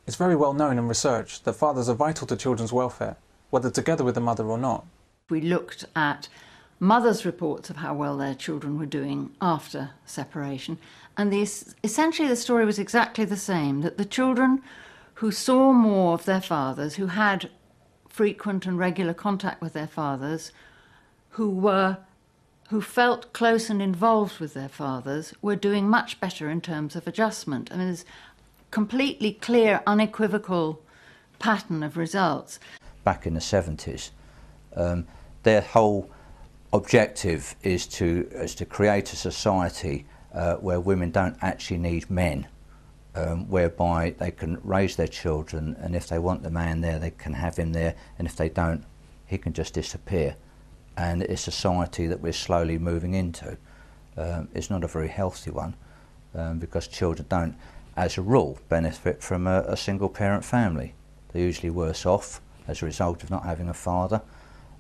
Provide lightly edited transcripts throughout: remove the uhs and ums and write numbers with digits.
It's very well known in research that fathers are vital to children's welfare, whether together with the mother or not. We looked at mothers' reports of how well their children were doing after separation, and essentially the story was exactly the same, that the children who saw more of their fathers, who had frequent and regular contact with their fathers, who felt close and involved with their fathers, were doing much better in terms of adjustment. I mean, there's a completely clear, unequivocal pattern of results. Back in the 70s, their whole objective is to create a society where women don't actually need men, whereby they can raise their children, and if they want the man there, they can have him there, and if they don't, he can just disappear. And it's a society that we're slowly moving into. It's not a very healthy one, because children don't, as a rule, benefit from a single parent family. They're usually worse off as a result of not having a father.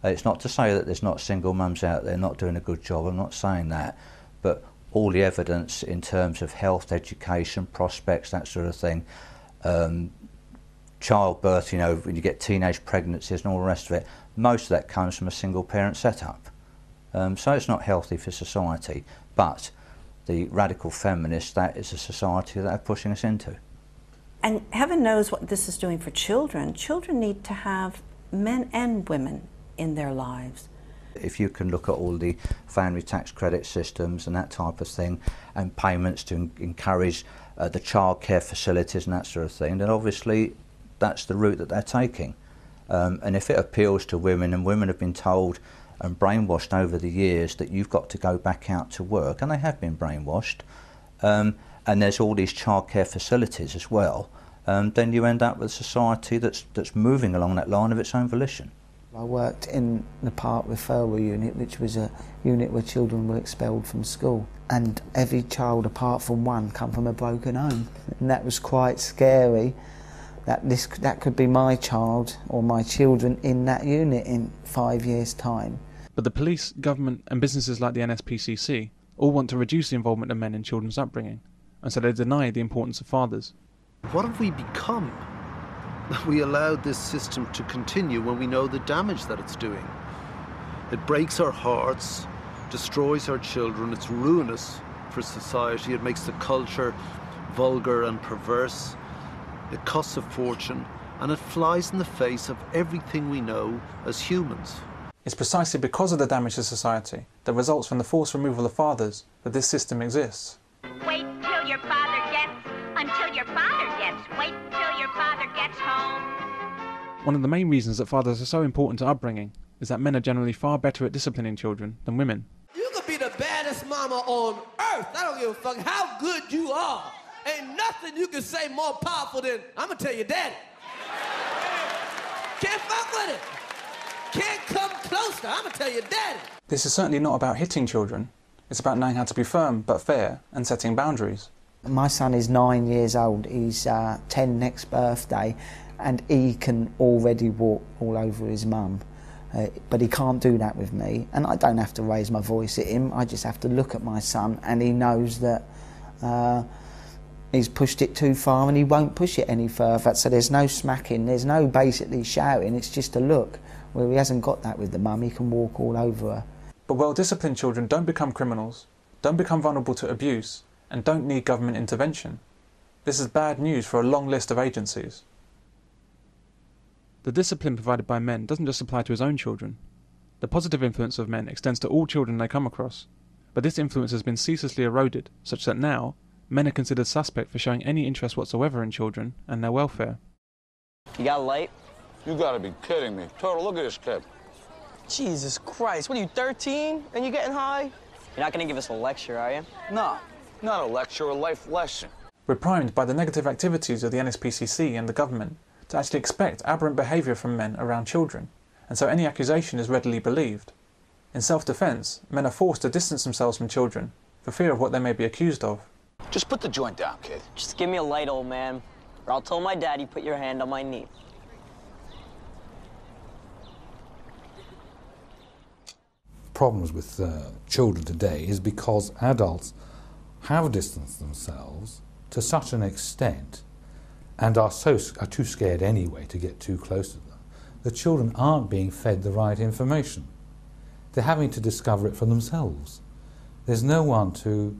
It's not to say that there's not single mums out there not doing a good job, I'm not saying that, but all the evidence in terms of health, education, prospects, that sort of thing, childbirth, you know, when you get teenage pregnancies and all the rest of it, most of that comes from a single parent setup. So it's not healthy for society, but the radical feminists, that is a society that are pushing us into. And heaven knows what this is doing for children. Children need to have men and women in their lives. If you can look at all the family tax credit systems and that type of thing, and payments to encourage the childcare facilities and that sort of thing, then obviously that's the route that they're taking. And if it appeals to women, and women have been told and brainwashed over the years that you've got to go back out to work, and they have been brainwashed, and there's all these childcare facilities as well, then you end up with a society that's moving along that line of its own volition. I worked in the park referral unit, which was a unit where children were expelled from school, and every child apart from one come from a broken home, and that was quite scary, that could be my child or my children in that unit in 5 years' time. But the police, government and businesses like the NSPCC all want to reduce the involvement of men in children's upbringing, and so they deny the importance of fathers. What have we become? We allowed this system to continue when we know the damage that it's doing. It breaks our hearts, destroys our children, it's ruinous for society, it makes the culture vulgar and perverse, it costs a fortune, and it flies in the face of everything we know as humans. It's precisely because of the damage to society that results from the forced removal of fathers that this system exists. Wait till your father gets, wait till your father gets home. One of the main reasons that fathers are so important to upbringing is that men are generally far better at disciplining children than women. You could be the baddest mama on earth. I don't give a fuck how good you are. Ain't nothing you can say more powerful than, I'm gonna tell your daddy. Can't fuck with it. Can't come closer, I'm gonna tell your daddy. This is certainly not about hitting children. It's about knowing how to be firm but fair and setting boundaries. My son is 9 years old, he's 10 next birthday, and he can already walk all over his mum. But he can't do that with me, and I don't have to raise my voice at him, I just have to look at my son, and he knows that he's pushed it too far and he won't push it any further. So there's no smacking, there's no basically shouting, it's just a look. Where he hasn't got that with the mum, he can walk all over her. But well-disciplined children don't become criminals, don't become vulnerable to abuse, and don't need government intervention. This is bad news for a long list of agencies. The discipline provided by men doesn't just apply to his own children. The positive influence of men extends to all children they come across, but this influence has been ceaselessly eroded, such that now, men are considered suspect for showing any interest whatsoever in children and their welfare. You got a light? You gotta be kidding me. Toto, look at this kid. Jesus Christ, what are you, 13? And you getting high? You're not gonna give us a lecture, are you? No, not a lecture, a life lesson. We're primed by the negative activities of the NSPCC and the government to actually expect aberrant behaviour from men around children, and so any accusation is readily believed. In self-defence, men are forced to distance themselves from children for fear of what they may be accused of. Just put the joint down, kid. Just give me a light, old man, or I'll tell my daddy put your hand on my knee. Problems with children today is because adults have distanced themselves to such an extent and are too scared anyway to get too close to them, the children aren't being fed the right information. They're having to discover it for themselves. There's no one to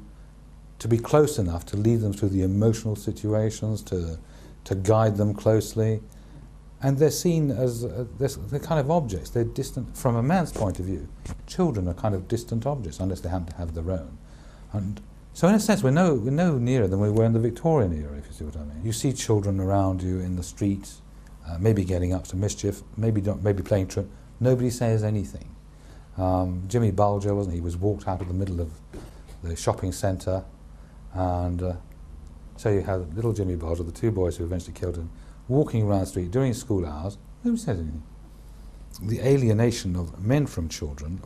be close enough to lead them through the emotional situations, to guide them closely. And they're seen as they're kind of objects. They're distant from a man's point of view. Children are kind of distant objects unless they happen to have their own. And so in a sense we're no nearer than we were in the Victorian era, if you see what I mean. You see children around you in the streets, maybe getting up to mischief, maybe playing truant. Nobody says anything. Jimmy Bulger, wasn't he? He was walked out of the middle of the shopping centre, and so you had little Jimmy Bulger, the two boys who eventually killed him, walking around the street during school hours. Nobody says anything. The alienation of men from children.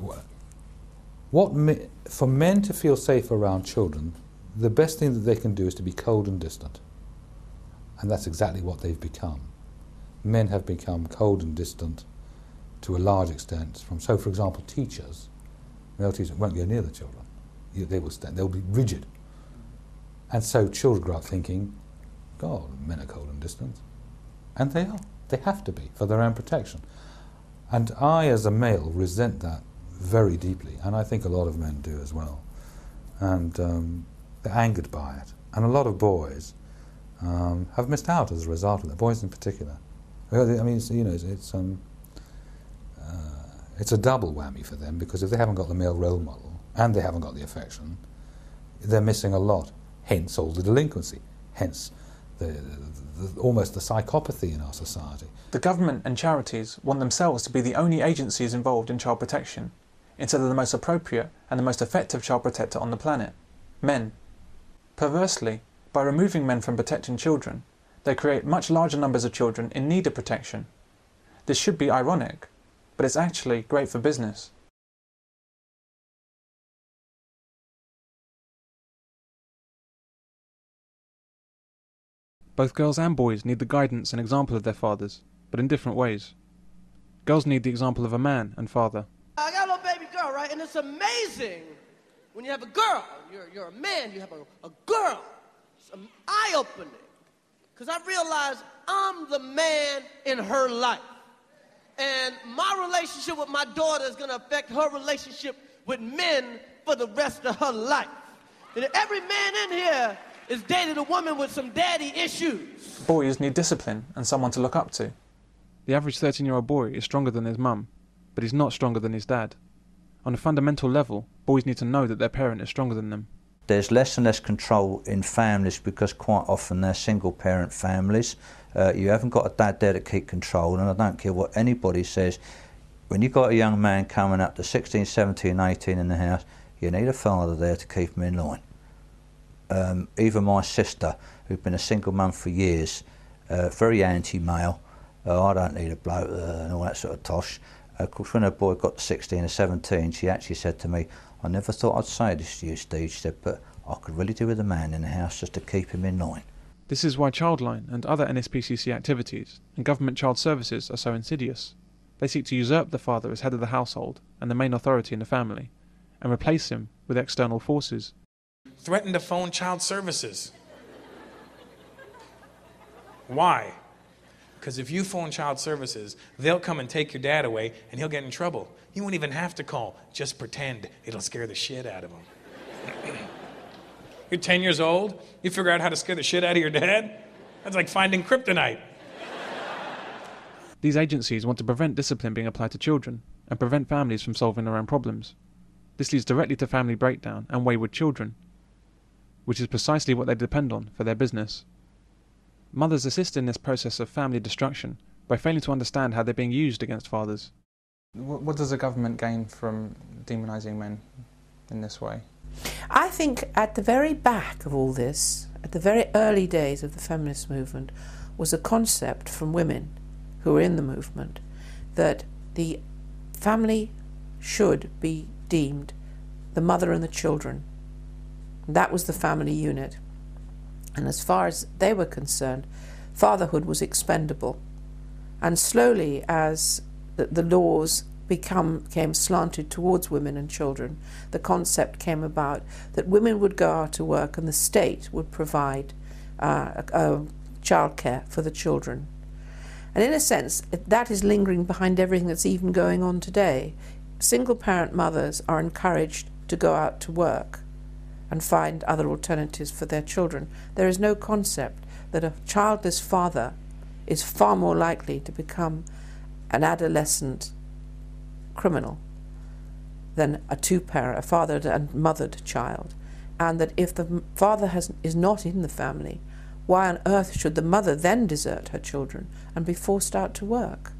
For men to feel safe around children, the best thing that they can do is to be cold and distant. And that's exactly what they've become. Men have become cold and distant to a large extent. So, for example, teachers, male teachers, won't go near the children. They'll be rigid. And so children grow up thinking, God, men are cold and distant. And they are. They have to be, for their own protection. And I, as a male, resent that very deeply, and I think a lot of men do as well. And they're angered by it. And a lot of boys have missed out as a result of that, boys in particular. I mean, it's a double whammy for them, because if they haven't got the male role model, and they haven't got the affection, they're missing a lot. Hence all the delinquency. Hence almost the psychopathy in our society. The government and charities want themselves to be the only agencies involved in child protection, instead of the most appropriate and the most effective child protector on the planet, men. Perversely, by removing men from protecting children, they create much larger numbers of children in need of protection. This should be ironic, but it's actually great for business. Both girls and boys need the guidance and example of their fathers, but in different ways. Girls need the example of a man and father. I got a little baby girl, right? And it's amazing when you have a girl. You're a man, you have a girl. It's eye-opening. Because I realize I'm the man in her life. And my relationship with my daughter is going to affect her relationship with men for the rest of her life. And every man in here is dated a woman with some daddy issues. Boys need discipline and someone to look up to. The average 13-year-old boy is stronger than his mum, but he's not stronger than his dad. On a fundamental level, boys need to know that their parent is stronger than them. There's less and less control in families because quite often they're single-parent families. You haven't got a dad there to keep control, and I don't care what anybody says. When you've got a young man coming up to 16, 17, 18 in the house, you need a father there to keep him in line. Even my sister, who's been a single mum for years, very anti-male, I don't need a bloke and all that sort of tosh. Of course, when her boy got to 16 or 17, she actually said to me, I never thought I'd say this to you, Steve, she said, but I could really do with a man in the house just to keep him in line. This is why Childline and other NSPCC activities and government child services are so insidious. They seek to usurp the father as head of the household and the main authority in the family, and replace him with external forces. Threaten to phone child services. Why? Because if you phone child services, they'll come and take your dad away and he'll get in trouble. You won't even have to call. Just pretend. It'll scare the shit out of him. You're 10 years old, you figure out how to scare the shit out of your dad? That's like finding kryptonite. These agencies want to prevent discipline being applied to children and prevent families from solving their own problems. This leads directly to family breakdown and wayward children, which is precisely what they depend on for their business. Mothers assist in this process of family destruction by failing to understand how they're being used against fathers. What does the government gain from demonising men in this way? I think at the very back of all this, at the very early days of the feminist movement, was a concept from women who were in the movement that the family should be deemed the mother and the children. That was the family unit. And as far as they were concerned, fatherhood was expendable. And slowly, as the laws became slanted towards women and children, the concept came about that women would go out to work and the state would provide childcare for the children. And in a sense, that is lingering behind everything that's even going on today. Single-parent mothers are encouraged to go out to work and find other alternatives for their children. There is no concept that a childless father is far more likely to become an adolescent criminal than a fathered and mothered child, and that if the father is not in the family, why on earth should the mother then desert her children and be forced out to work?